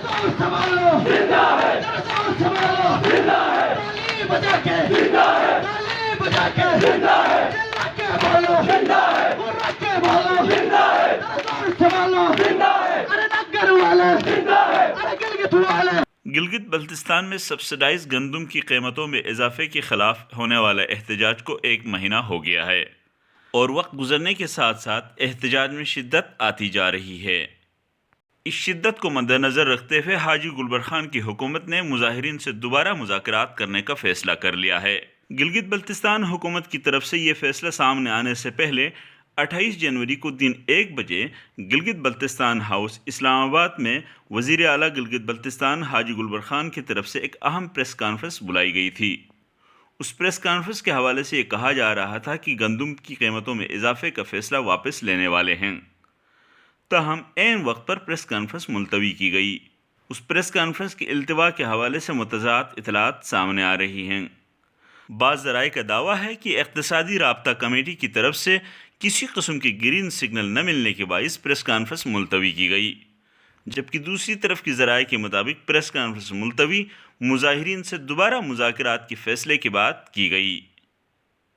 संभालो, जिंदा है, संभालो, जिंदा है, ताली बजा के, जिंदा है, ताली बजा के, जिंदा है, चिल्ला के बोलो, जिंदा है, उड़ा के बोलो, जिंदा है, संभालो, जिंदा है, अरे नगर वाले, जिंदा है, अरे गिलगित वाले। गिलगित बल्तिस्तान में सब्सिडाइज गंदम की कीमतों में इजाफे के खिलाफ होने वाला एहतजाज को 1 महीना हो गया है और वक्त गुजरने के साथ साथ एहतजाज में शिद्दत आती जा रही है। इस शिद्दत को मद्देनज़र रखते हुए हाजी गुलबर खान की हुकूमत ने मुजाहिरीन से दोबारा मुज़ाकरात करने का फैसला कर लिया है। गिलगित बल्तिस्तान हुकूमत की तरफ से ये फैसला सामने आने से पहले 28 जनवरी को दिन 1 बजे गिलगित बल्तिस्तान हाउस इस्लामाबाद में वज़ीर आला गिलगित बल्तिस्तान हाजी गुलबर खान की तरफ से एक अहम प्रेस कॉन्फ्रेंस बुलाई गई थी। उस प्रेस कॉन्फ्रेंस के हवाले से ये कहा जा रहा था कि गंदम की कीमतों में इजाफे का फैसला वापस लेने वाले हैं। ताहम ऐन वक्त पर प्रेस कॉन्फ्रेंस मुलतवी की गई। उस प्रेस कॉन्फ्रेंस के इल्तिवा के हवाले से मुतज़ाद इतलात सामने आ रही हैं। बाज़ ज़राए का दावा है कि इक़्तिसादी राब्ता कमेटी की तरफ से किसी किस्म की ग्रीन सिग्नल न मिलने के बाइस प्रेस कॉन्फ्रेंस मुलतवी की गई, जबकि दूसरी तरफ की ज़राए के मुताबिक प्रेस कॉन्फ्रेंस मुलतवी मुजाहिरीन से दोबारा मुज़ाकरात के फ़ैसले के बाद की गई।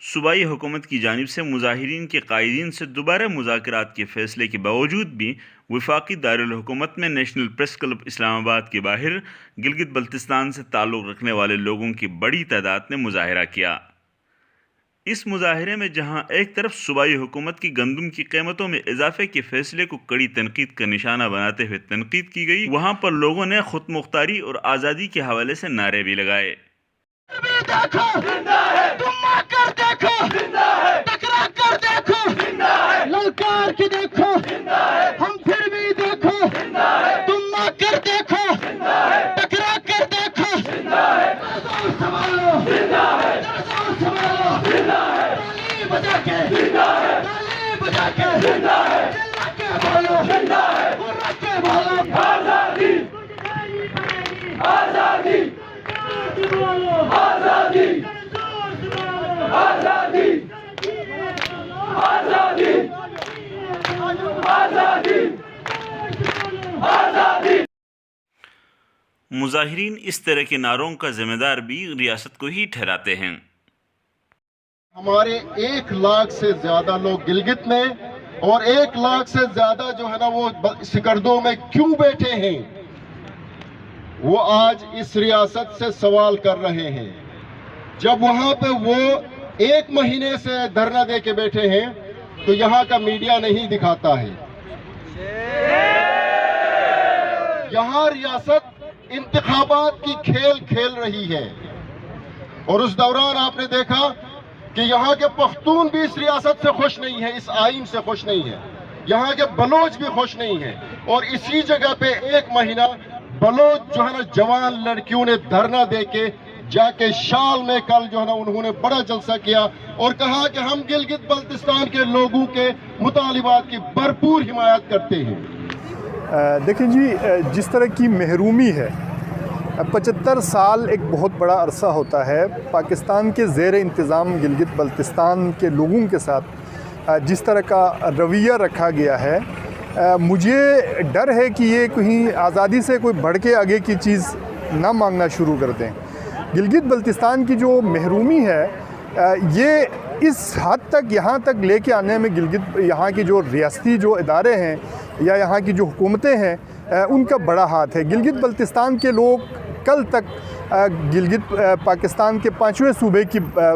सूबाई हुकूमत की जानिब से मुजाहिरीन के कायदीन से दोबारा मुज़ाकरात के फ़ैसले के बावजूद भी वफाकी दारुल हुकूमत में नेशनल प्रेस क्लब इस्लामाबाद के बाहर गिलगित बल्तिस्तान से ताल्लुक़ रखने वाले लोगों की बड़ी तादाद ने मुजाहरा किया। इस मुजाहरे में जहां एक तरफ सूबाई हुकूमत की गंदम की कीमतों में इजाफे के फैसले को कड़ी तनकीद का निशाना बनाते हुए तनकीद की गई, वहां पर लोगों ने खुद मुख्तारी और आज़ादी के हवाले से नारे भी लगाए। देखो जिंदा है, तुम आकर देखो जिंदा है, टकरा कर देखो जिंदा है, ललकार के देखो जिंदा है, हम फिर भी देखो जिंदा है, तुम आकर देखो जिंदा है, टकरा कर देखो जिंदा है, संभालो जिंदा है, संभालो जिंदा है, ताली बजा के जिंदा है, ताली बजा के जिंदा है, चिल्ला के बोलो जिंदा है, उड़ा के बोलो आजादी, आजादी, आजादी, आजादी, आजादी, आजादी, आजादी। मुजाहिरीन इस तरह के नारों का जिम्मेदार भी रियासत को ही ठहराते हैं। हमारे 1 लाख से ज्यादा लोग गिलगित में और 1 लाख से ज्यादा जो है ना वो सिकरदों में क्यों बैठे हैं, वो आज इस रियासत से सवाल कर रहे हैं। जब वहां पे वो 1 महीने से धरना दे के बैठे हैं तो यहाँ का मीडिया नहीं दिखाता है। यहाँ रियासत इंतखाबात की खेल खेल रही है और उस दौरान आपने देखा कि यहाँ के पख्तून भी इस रियासत से खुश नहीं है, इस आइन से खुश नहीं है, यहाँ के बलोच भी खुश नहीं है। और इसी जगह पे 1 महीना बलोच जो है ना जवान लड़कियों ने धरना देके जाके शाल में कल जो है ना उन्होंने बड़ा जलसा किया और कहा कि हम गिलगित बल्तिस्तान के लोगों के मुतालिबात की भरपूर हिमायत करते हैं। देखिए जी, जिस तरह की महरूमी है, 75 साल एक बहुत बड़ा अरसा होता है। पाकिस्तान के ज़ेर इंतज़ाम गिलगित बल्तिस्तान के लोगों के साथ जिस तरह का रवैया रखा गया है, मुझे डर है कि ये कहीं आज़ादी से कोई बढ़ के आगे की चीज़ ना मांगना शुरू कर दें। गिलगित बल्तिस्तान की जो महरूमी है, ये इस हद तक यहाँ तक लेके आने में गिलगित यहाँ की जो रियासती जो इदारे हैं या यहाँ की जो हुकूमतें हैं, उनका बड़ा हाथ है। गिलगित बल्तिस्तान के लोग कल तक गिलगित पाकिस्तान के 5वें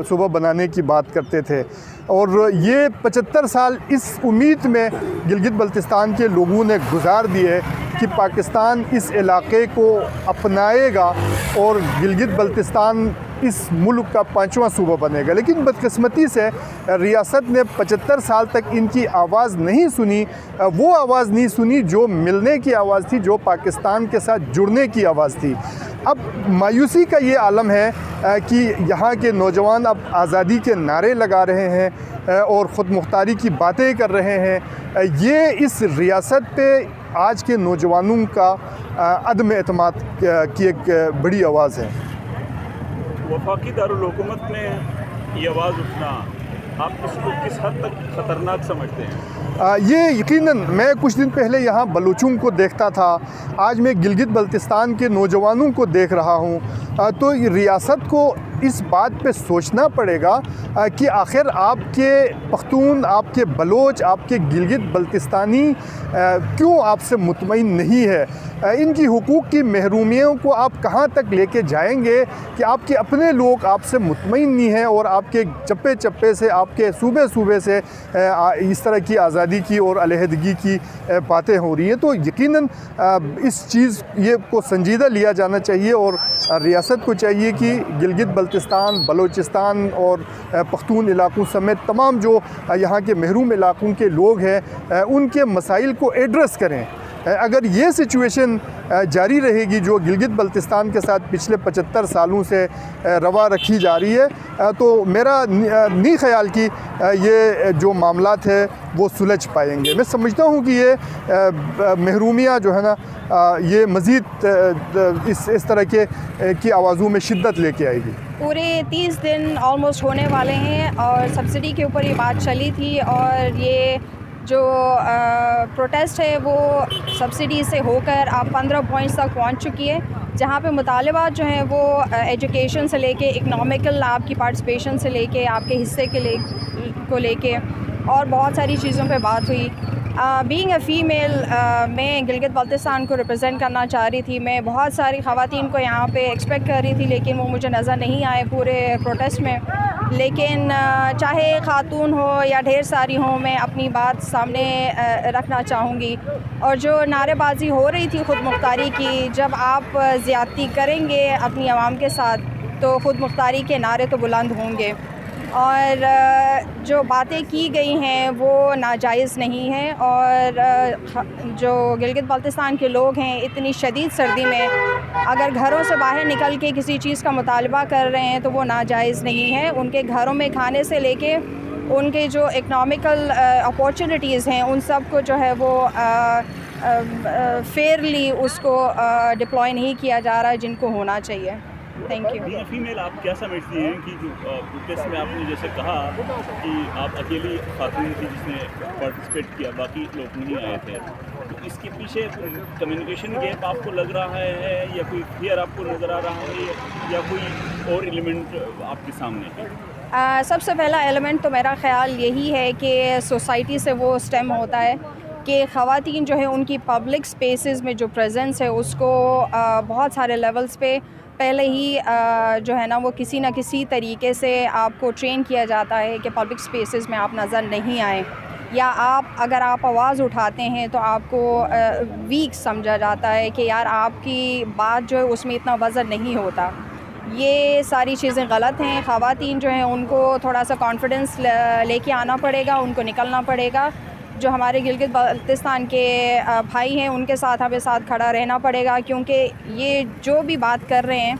सूबा बनाने की बात करते थे और ये 75 साल इस उम्मीद में गिलगित बल्तिस्तान के लोगों ने गुजार दिए कि पाकिस्तान इस इलाके को अपनाएगा और गिलगित बल्तिस्तान इस मुल्क का 5वां सूबा बनेगा। लेकिन बदकिस्मती से रियासत ने 75 साल तक इनकी आवाज़ नहीं सुनी, वो आवाज़ नहीं सुनी जो मिलने की आवाज़ थी, जो पाकिस्तान के साथ जुड़ने की आवाज़ थी। अब मायूसी का ये आलम है कि यहाँ के नौजवान अब आज़ादी के नारे लगा रहे हैं और ख़ुद मुख्तारी की बातें कर रहे हैं। ये इस रियासत पे आज के नौजवानों का अदम एतमाद की एक बड़ी आवाज़ है। वफाकी दारुल हुकूमत में ये आवाज़ उठना आप इसको किस हद तक ख़तरनाक समझते हैं? ये यकीनन मैं कुछ दिन पहले यहाँ बलूचों को देखता था, आज मैं गिलगित बल्तिस्तान के नौजवानों को देख रहा हूँ। तो रियासत को इस बात पे सोचना पड़ेगा कि आखिर आपके पख्तून, आपके बलोच, आपके गिलगित बल्तिस्तानी क्यों आपसे मुतमईन नहीं है। इनकी हुकूक की महरूमियों को आप कहाँ तक लेके जाएंगे कि आपके अपने लोग आपसे मुतमईन नहीं हैं और आपके चप्पे चप्पे से, आपके सूबे सूबे से इस तरह की आज़ादी की और अलहदगी की बातें हो रही हैं। तो यकीनन इस चीज़ ये को संजीदा लिया जाना चाहिए और रियासत को चाहिए कि गिलगित बल्तिस्तान, बलोचिस्तान और पख्तून इलाकों समेत तमाम जो यहाँ के महरूम इलाकों के लोग हैं उनके मसाइल को एड्रेस करें। अगर ये सिचुएशन जारी रहेगी जो गिलगित बल्तिस्तान के साथ पिछले 75 सालों से रवा रखी जा रही है तो मेरा नहीं ख्याल कि ये जो मामलात है वो सुलझ पाएंगे। मैं समझता हूँ कि ये महरूमियाँ जो है ना ये मज़ीद इस तरह की आवाज़ों में शिद्दत लेके आएगी। पूरे 30 दिन ऑलमोस्ट होने वाले हैं और सब्सिडी के ऊपर ये बात चली थी और ये जो प्रोटेस्ट है वो सब्सिडी से होकर अब 15 पॉइंट्स तक पहुंच चुकी है, जहां पे मुतालबात जो हैं वो एजुकेशन से लेके इकनॉमिकल आपकी पार्टिसिपेशन से लेके आपके हिस्से को लेके और बहुत सारी चीज़ों पे बात हुई। बीइंग अ फ़ीमेल मैं गिलगित बल्तिस्तान को रिप्रेजेंट करना चाह रही थी। मैं बहुत सारी ख़वातीन को यहाँ पे एक्सपेक्ट कर रही थी लेकिन वो मुझे नज़र नहीं आए पूरे प्रोटेस्ट में। लेकिन चाहे ख़ातून हो या ढेर सारी हो, मैं अपनी बात सामने रखना चाहूँगी। और जो नारेबाजी हो रही थी ख़ुद मुख्तारी की, जब आप ज़्यादती करेंगे अपनी आवाम के साथ तो ख़ुद मुख्तारी के नारे तो बुलंद होंगे और जो बातें की गई हैं वो नाजायज़ नहीं हैं। और जो गिलगित बल्तिस्तान के लोग हैं इतनी शदीद सर्दी में अगर घरों से बाहर निकल के किसी चीज़ का मुतालबा कर रहे हैं तो वो नाजायज़ नहीं है। उनके घरों में खाने से लेके उनके जो इकनॉमिकल अपॉर्चुनिटीज़ हैं उन सब को जो है वो फेयरली उसको डिप्लॉय नहीं किया जा रहा है जिनको होना चाहिए। Thank you. फीमेल आप क्या समझती हैं कि जो प्रोटेस्ट में आपने जैसे कहा कि आप अकेली खातून थी जिसने पार्टिसिपेट किया, बाकी लोग नहीं आए थे, तो इसके पीछे कम्युनिकेशन गैप आपको लग रहा है या कोई फियर आपको नज़र आ रहा है या कोई और एलिमेंट आपके सामने है? सबसे पहला एलिमेंट तो मेरा ख़्याल यही है कि सोसाइटी से वो स्टेम होता है कि ख़वातीन जो है उनकी पब्लिक स्पेसेस में जो प्रेजेंस है उसको बहुत सारे लेवल्स पे पहले ही जो है ना वो किसी न किसी तरीके से आपको ट्रेन किया जाता है कि पब्लिक स्पेसेस में आप नज़र नहीं आएँ या अगर आप आवाज़ उठाते हैं तो आपको वीक समझा जाता है कि यार आपकी बात जो है उसमें इतना वज़न नहीं होता। ये सारी चीज़ें गलत हैं। ख़वातीन जो हैं उनको थोड़ा सा कॉन्फिडेंस लेके आना पड़ेगा, उनको निकलना पड़ेगा। जो हमारे गिलगित बल्तिस्तान के भाई हैं उनके साथ हमें साथ खड़ा रहना पड़ेगा क्योंकि ये जो भी बात कर रहे हैं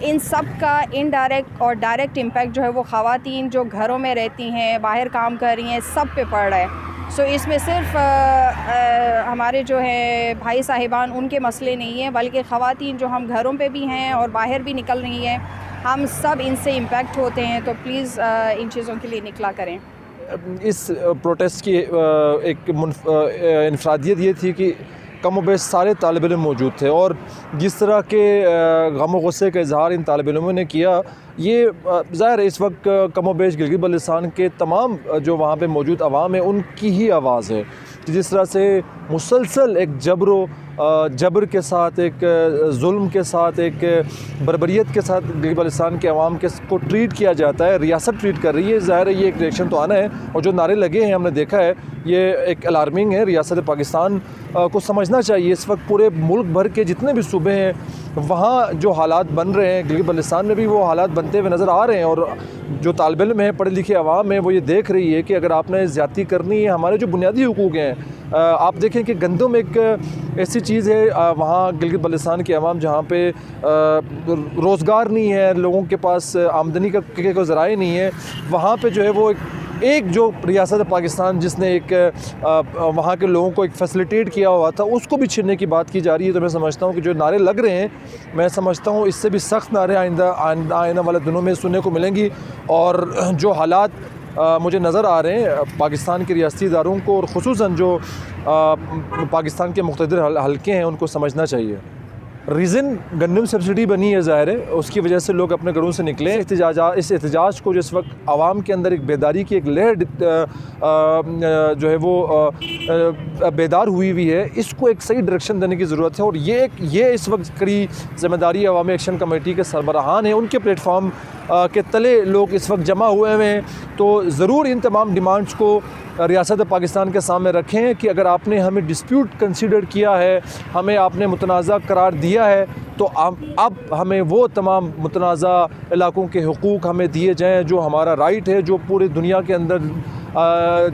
इन सब का इनडायरेक्ट और डायरेक्ट इम्पैक्ट जो है वो ख़वातीन जो घरों में रहती हैं, बाहर काम कर रही हैं, सब पे पड़ रहा है। सो इसमें सिर्फ हमारे जो है भाई साहिबान उनके मसले नहीं हैं बल्कि ख़वातीन जो हम घरों पे भी हैं और बाहर भी निकल रही हैं, हम सब इनसे इम्पैक्ट होते हैं। तो प्लीज़ इन चीज़ों के लिए निकला करें। इस प्रोटेस्ट की एक इनफरादियत ये थी कि कम बेश सारे तालिब इल्म मौजूद थे और जिस तरह के गम गुस्से का इजहार इन तालिब इल्मों ने किया, ये ज़ाहिर है इस वक्त कम बेश गिलगित बल्तिस्तान के तमाम जो वहाँ पे मौजूद अवाम है उनकी ही आवाज़ है कि जिस तरह से मुसलसल एक जबर के साथ, एक जुल्म के साथ, एक बर्बरियत के साथ गिलगित बल्तिस्तान के अवाम को ट्रीट किया जाता है, रियासत ट्रीट कर रही है। ज़ाहिर है ये एक रिएक्शन तो आना है और जो नारे लगे हैं हमने देखा है ये एक अलार्मिंग है। रियासत पाकिस्तान को समझना चाहिए इस वक्त पूरे मुल्क भर के जितने भी सूबे हैं वहाँ जो हालात बन रहे हैं, गिलगित बल्तिस्तान में भी वो हालात बनते हुए नज़र आ रहे हैं और जो तालिब इल्म है, पढ़े लिखे अवाम है, वो ये देख रही है कि अगर आपने ज़्यादती करनी है, हमारे जो बुनियादी हुकूक हैं, आप देखें कि गंदम एक ऐसी चीज़ है वहाँ गिलगित बल्तिस्तान के अवाम जहाँ पे रोज़गार नहीं है, लोगों के पास आमदनी का कोई ज़राए नहीं है, वहाँ पे जो है वो एक जो रियासत पाकिस्तान जिसने एक वहाँ के लोगों को एक फैसिलिटेट किया हुआ था उसको भी छीनने की बात की जा रही है। तो मैं समझता हूँ कि जो नारे लग रहे हैं, मैं समझता हूँ इससे भी सख्त नारे आइंदा आने वाले दिनों में सुनने को मिलेंगी और जो हालात मुझे नज़र आ रहे हैं पाकिस्तान के रियासती इदारों को, और ख़ुसूसन जो पाकिस्तान के मुख्तलिफ हलके हैं उनको समझना चाहिए। रीज़न गंदम सब्सिडी बनी है, ज़ाहिर है उसकी वजह से लोग अपने घरों से निकले। इस एहतजाज को जिस वक्त आवाम के अंदर एक बेदारी की एक लहर जो है वो बेदार हुई है, इसको एक सही डायरेक्शन देने की ज़रूरत है। और ये इस वक्त कड़ी ज़िम्मेदारी अवामी एक्शन कमेटी के सरबराहान हैं, उनके प्लेटफॉर्म के तले लोग इस वक्त जमा हुए हैं। तो ज़रूर इन तमाम डिमांड्स को रियासत पाकिस्तान के सामने रखें कि अगर आपने हमें डिस्प्यूट कंसीडर किया है, हमें आपने मुतनाज़ा करार दिया है, तो अब हमें वो तमाम मुतनाज़ा इलाकों के हुकूक हमें दिए जाएँ जो हमारा राइट है, जो पूरी दुनिया के अंदर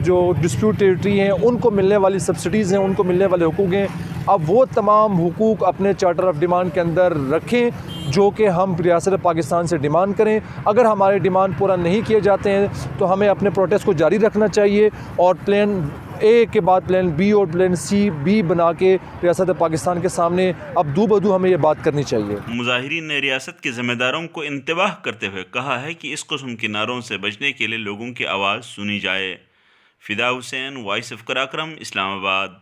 जो डिस्प्यूट टेरिटरी हैं उनको मिलने वाली सब्सिडीज़ हैं, उनको मिलने वाले हुकूक हैं। अब वो तमाम हुकूक अपने चार्टर ऑफ डिमांड के अंदर रखें जो कि हम रियासत पाकिस्तान से डिमांड करें। अगर हमारे डिमांड पूरा नहीं किए जाते हैं तो हमें अपने प्रोटेस्ट को जारी रखना चाहिए और प्लान ए के बाद प्लान बी और प्लान सी बी बना के रियासत पाकिस्तान के सामने अब दो बदू हमें ये बात करनी चाहिए। मुजाहिरीन ने रियासत के ज़िम्मेदारों को इंतबाह करते हुए कहा है कि इस किस्म के नारों से बचने के लिए लोगों की आवाज़ सुनी जाए। Fida Hussain, voice of Karakoram, Islamabad.